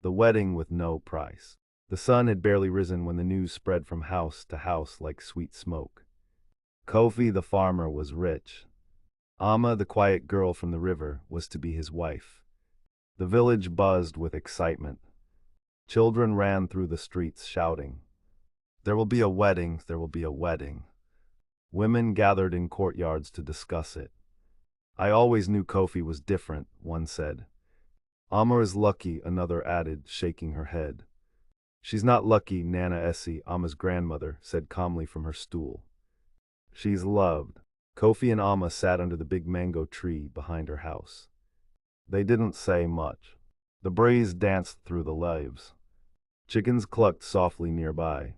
The wedding with no price. The sun had barely risen when the news spread from house to house like sweet smoke. Kofi the farmer was rich. Amma, the quiet girl from the river, was to be his wife. The village buzzed with excitement. Children ran through the streets shouting, "There will be a wedding, there will be a wedding." Women gathered in courtyards to discuss it. "I always knew Kofi was different," one said. "Amma is lucky," another added, shaking her head. "She's not lucky," Nana Essie, Amma's grandmother, said calmly from her stool. "She's loved." Kofi and Amma sat under the big mango tree behind her house. They didn't say much. The breeze danced through the leaves. Chickens clucked softly nearby.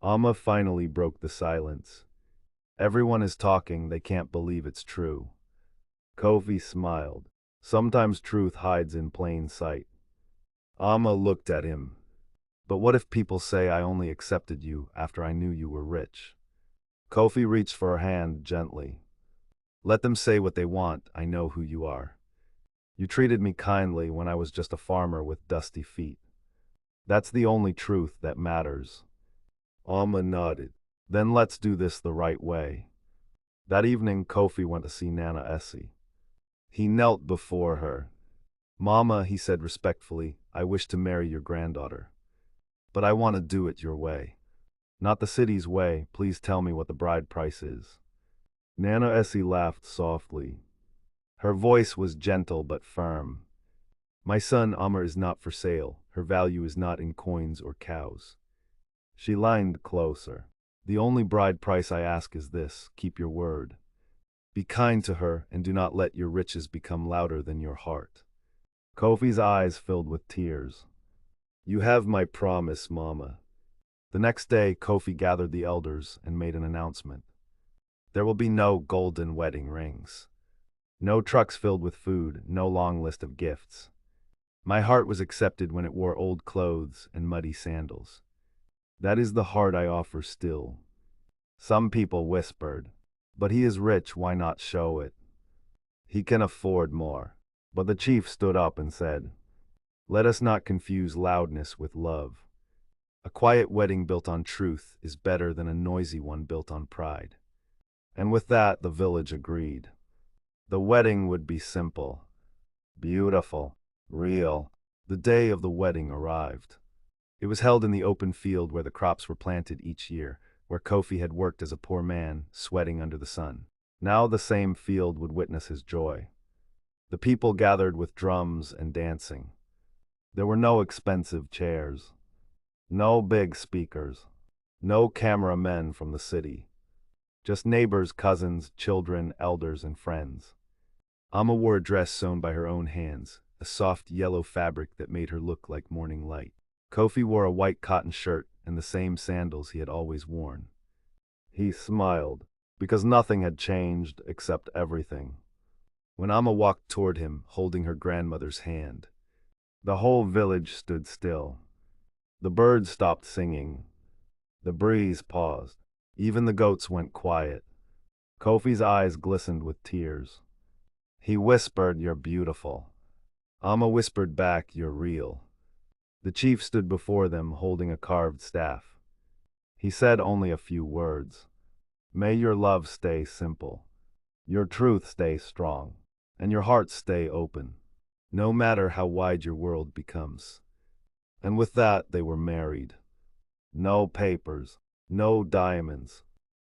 Amma finally broke the silence. "Everyone is talking, they can't believe it's true." Kofi smiled. "Sometimes truth hides in plain sight." Amma looked at him. "But what if people say I only accepted you after I knew you were rich?" Kofi reached for her hand gently. "Let them say what they want, I know who you are. You treated me kindly when I was just a farmer with dusty feet. That's the only truth that matters." Amma nodded. "Then let's do this the right way." That evening, Kofi went to see Nana Essie. He knelt before her. "Mama," he said respectfully, "I wish to marry your granddaughter. But I want to do it your way. Not the city's way. Please tell me what the bride price is." Nana Essie laughed softly. Her voice was gentle but firm. "My son Amr is not for sale. Her value is not in coins or cows." She leaned closer. "The only bride price I ask is this: keep your word. Be kind to her and do not let your riches become louder than your heart." Kofi's eyes filled with tears. "You have my promise, Mama." The next day, Kofi gathered the elders and made an announcement. "There will be no golden wedding rings. No trucks filled with food, no long list of gifts. My heart was accepted when it wore old clothes and muddy sandals. That is the heart I offer still." Some people whispered, "But he is rich, why not show it? He can afford more." But the chief stood up and said, "Let us not confuse loudness with love. A quiet wedding built on truth is better than a noisy one built on pride." And with that, the village agreed. The wedding would be simple, beautiful, real. The day of the wedding arrived. It was held in the open field where the crops were planted each year, where Kofi had worked as a poor man, sweating under the sun. Now the same field would witness his joy. The people gathered with drums and dancing. There were no expensive chairs, no big speakers, no cameramen from the city. Just neighbors, cousins, children, elders, and friends. Amma wore a dress sewn by her own hands, a soft yellow fabric that made her look like morning light. Kofi wore a white cotton shirt and the same sandals he had always worn. He smiled, because nothing had changed except everything. When Amma walked toward him, holding her grandmother's hand, the whole village stood still. The birds stopped singing. The breeze paused. Even the goats went quiet. Kofi's eyes glistened with tears. He whispered, "You're beautiful." Amma whispered back, "You're real." The chief stood before them, holding a carved staff. He said only a few words. "May your love stay simple, your truth stay strong, and your heart stay open, no matter how wide your world becomes." And with that, they were married. No papers, no diamonds,